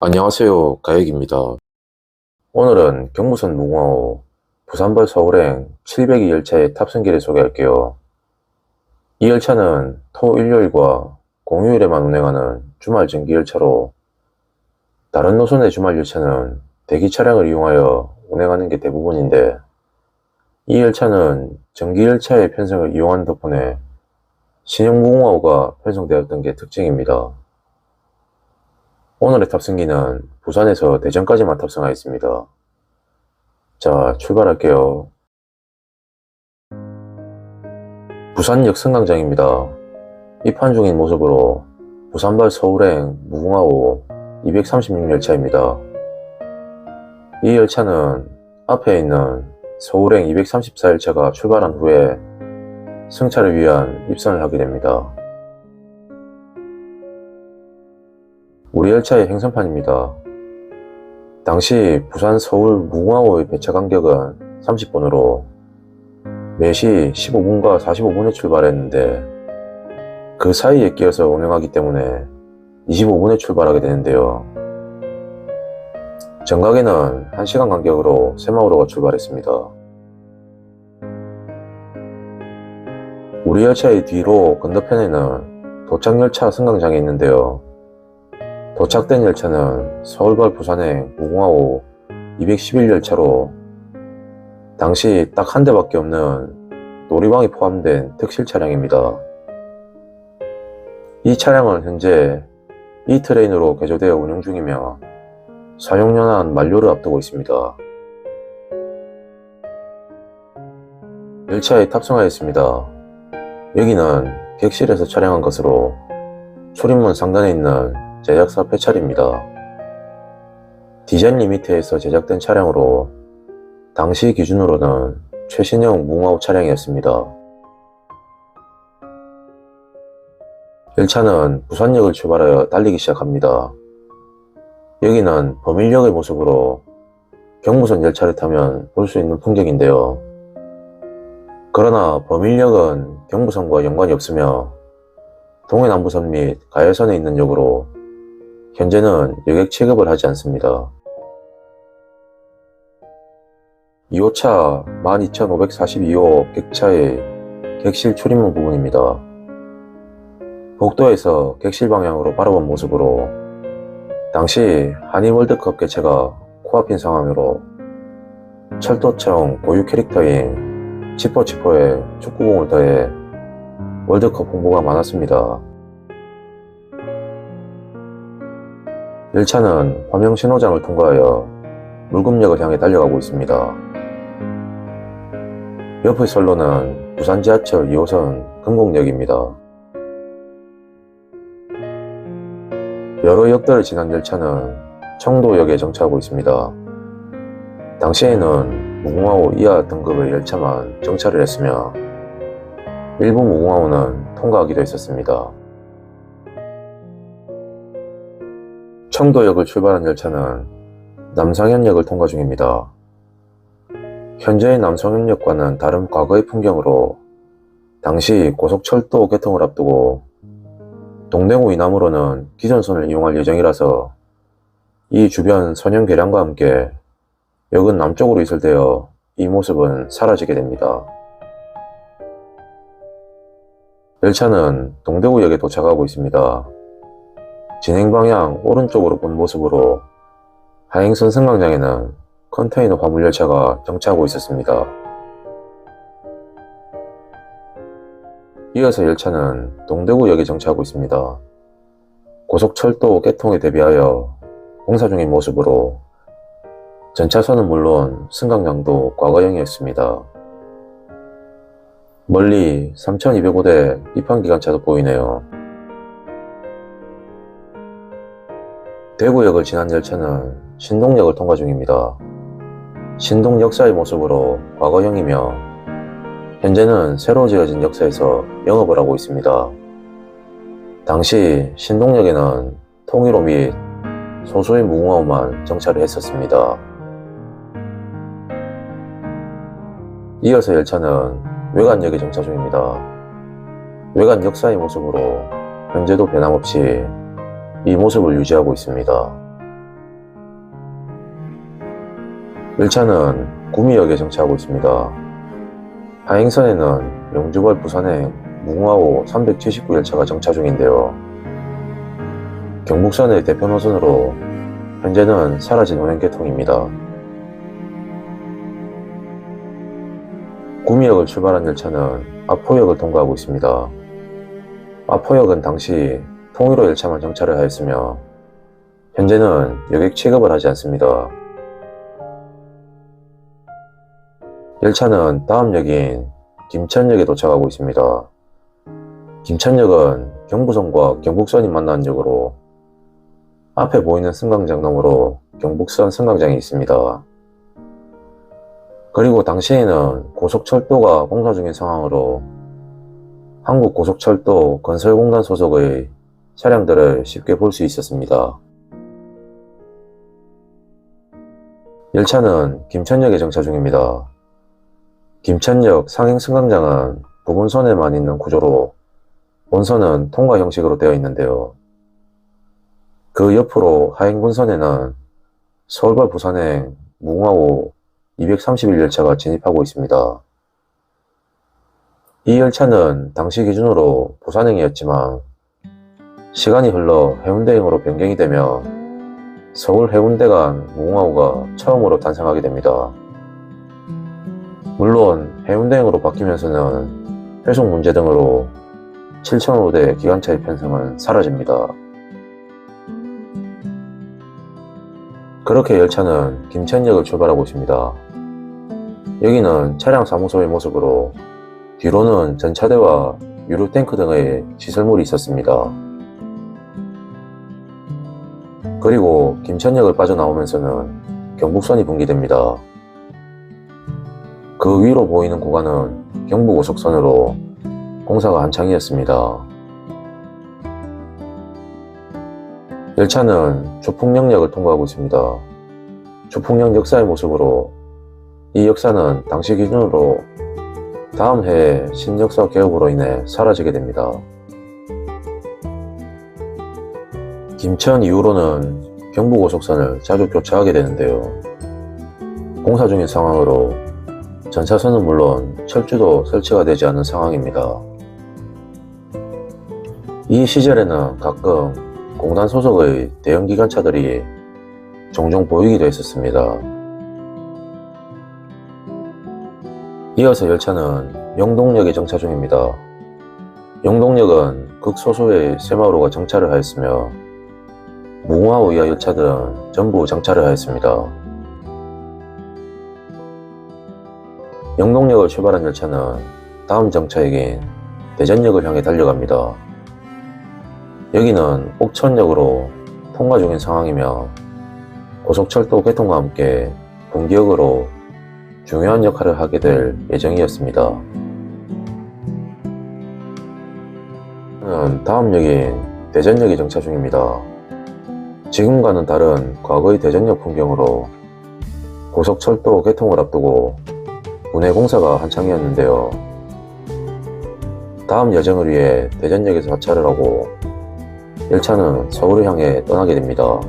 안녕하세요. 가혁입니다. 오늘은 경부선 무궁화호 부산발 서울행 702 열차의 탑승기를 소개할게요. 이 열차는 토 일요일과 공휴일에만 운행하는 주말 정기열차로 다른 노선의 주말 열차는 대기 차량을 이용하여 운행하는 게 대부분인데 이 열차는 정기열차의 편성을 이용하는 덕분에 신형 무궁화호가 편성되었던 게 특징입니다. 오늘의 탑승기는 부산에서 대전까지만 탑승하였습니다. 자, 출발할게요. 부산역 승강장입니다. 입항 중인 모습으로 부산발 서울행 무궁화호 236 열차입니다. 이 열차는 앞에 있는 서울행 234 열차가 출발한 후에 승차를 위한 입선을 하게 됩니다. 우리 열차의 행선판입니다. 당시 부산 서울 무궁화호의 배차 간격은 30분으로 4시 15분과 45분에 출발했는데 그 사이에 끼어서 운행하기 때문에 25분에 출발하게 되는데요. 정각에는 1시간 간격으로 새마을호가 출발했습니다. 우리 열차의 뒤로 건너편에는 도착열차 승강장이 있는데요. 도착된 열차는 서울발 부산행 무궁화호 211 열차로 당시 딱 한 대밖에 없는 놀이방이 포함된 특실 차량입니다. 이 차량은 현재 E트레인으로 개조되어 운영 중이며 사용연한 만료를 앞두고 있습니다. 열차에 탑승하였습니다. 여기는 객실에서 촬영한 것으로 출입문 상단에 있는 제작사 폐차리입니다. 디자인 리미트에서 제작된 차량으로 당시 기준으로는 최신형 무궁화호 차량이었습니다. 열차는 부산역을 출발하여 달리기 시작합니다. 여기는 범일역의 모습으로 경부선 열차를 타면 볼 수 있는 풍경인데요. 그러나 범일역은 경부선과 연관이 없으며 동해남부선 및 가해선에 있는 역으로 현재는 여객 취급을 하지 않습니다. 2호차 12,542호 객차의 객실 출입문 부분입니다. 복도에서 객실 방향으로 바라본 모습으로 당시 한일 월드컵 개최가 코앞인 상황으로 철도청 고유 캐릭터인 치포치포에 축구공을 더해 월드컵 홍보가 많았습니다. 열차는 화명신호장을 통과하여 물금역을 향해 달려가고 있습니다. 옆의 선로는 부산지하철 2호선 금곡역입니다. 여러 역들을 지난 열차는 청도역에 정차하고 있습니다. 당시에는 무궁화호 이하 등급의 열차만 정차를 했으며 일부 무궁화호는 통과하기도 했었습니다. 청도역을 출발한 열차는 남상현역을 통과 중입니다. 현재의 남상현역과는 다른 과거의 풍경으로 당시 고속철도 개통을 앞두고 동대구 이남으로는 기존선을 이용할 예정이라서 이 주변 선형 개량과 함께 역은 남쪽으로 이설되어 이 모습은 사라지게 됩니다. 열차는 동대구역에 도착하고 있습니다. 진행 방향 오른쪽으로 본 모습으로 하행선 승강장에는 컨테이너 화물열차가 정차하고 있었습니다. 이어서 열차는 동대구역에 정차하고 있습니다. 고속철도 개통에 대비하여 공사 중인 모습으로 전차선은 물론 승강장도 과거형이었습니다. 멀리 3205대 입항기관차도 보이네요. 대구역을 지난 열차는 신동역을 통과 중입니다. 신동 역사의 모습으로 과거형이며 현재는 새로 지어진 역사에서 영업을 하고 있습니다. 당시 신동역에는 통일호 및 소수의 무궁화호만 정차를 했었습니다. 이어서 열차는 외관역에 정차 중입니다. 외관 역사의 모습으로 현재도 변함없이 이 모습을 유지하고 있습니다. 열차는 구미역에 정차하고 있습니다. 하행선에는 영주발 부산행 무궁화호 379 열차가 정차 중인데요. 경북선의 대표 노선으로 현재는 사라진 운행계통입니다. 구미역을 출발한 열차는 아포역을 통과하고 있습니다. 아포역은 당시 통일호 열차만 정차를 하였으며 현재는 여객 취급을 하지 않습니다. 열차는 다음 역인 김천역에 도착하고 있습니다. 김천역은 경부선과 경북선이 만나는 역으로 앞에 보이는 승강장 너머로 경북선 승강장이 있습니다. 그리고 당시에는 고속철도가 공사 중인 상황으로 한국고속철도 건설공단 소속의 차량들을 쉽게 볼 수 있었습니다. 열차는 김천역에 정차 중입니다. 김천역 상행 승강장은 부분선에만 있는 구조로 본선은 통과 형식으로 되어 있는데요. 그 옆으로 하행 본선에는 서울발 부산행 무궁화호 231 열차가 진입하고 있습니다. 이 열차는 당시 기준으로 부산행이었지만 시간이 흘러 해운대행으로 변경이 되며 서울 해운대 간 무궁화호가 처음으로 탄생하게 됩니다. 물론 해운대행으로 바뀌면서는 회속 문제 등으로 7,005대 기관차의 편성은 사라집니다. 그렇게 열차는 김천역을 출발하고 있습니다. 여기는 차량 사무소의 모습으로 뒤로는 전차대와 유류탱크 등의 시설물이 있었습니다. 그리고 김천역을 빠져나오면서는 경북선이 분기됩니다. 그 위로 보이는 구간은 경부고속선으로 공사가 한창이었습니다. 열차는 조풍령역을 통과하고 있습니다. 조풍령 역사의 모습으로 이 역사는 당시 기준으로 다음 해에 신역사 개업으로 인해 사라지게 됩니다. 김천 이후로는 경부고속선을 자주 교차하게 되는데요. 공사 중인 상황으로 전차선은 물론 철주도 설치가 되지 않은 상황입니다. 이 시절에는 가끔 공단 소속의 대형 기관차들이 종종 보이기도 했었습니다. 이어서 열차는 영동역에 정차 중입니다. 영동역은 극소수의 새마을호가 정차를 하였으며 무궁화호 이하 열차들은 전부 정차를 하였습니다. 영동역을 출발한 열차는 다음 정차역인 대전역을 향해 달려갑니다. 여기는 옥천역으로 통과 중인 상황이며 고속철도 개통과 함께 분기역으로 중요한 역할을 하게 될 예정이었습니다. 다음 역인 대전역에 정차 중입니다. 지금과는 다른 과거의 대전역 풍경으로 고속철도 개통을 앞두고 분해 공사가 한창이었는데요. 다음 여정을 위해 대전역에서 하차를 하고 열차는 서울을 향해 떠나게 됩니다.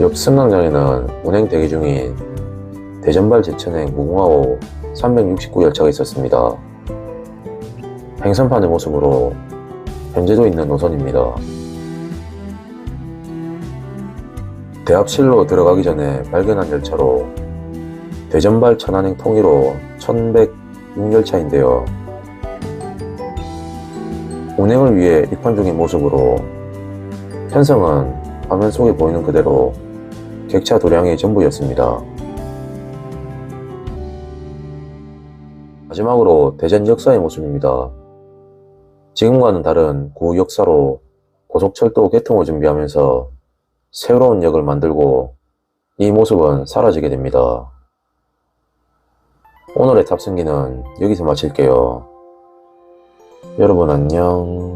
옆 승강장에는 운행 대기 중인 대전발 제천행 무궁화호 369 열차가 있었습니다. 행선판의 모습으로 현재도 있는 노선입니다. 대합실로 들어가기 전에 발견한 열차로 대전발 천안행 통일호 1106열차인데요. 운행을 위해 입판 중인 모습으로 편성은 화면 속에 보이는 그대로 객차 도량이 전부였습니다. 마지막으로 대전 역사의 모습입니다. 지금과는 다른 구 역사로 고속철도 개통을 준비하면서 새로운 역을 만들고 이 모습은 사라지게 됩니다. 오늘의 탑승기는 여기서 마칠게요. 여러분 안녕.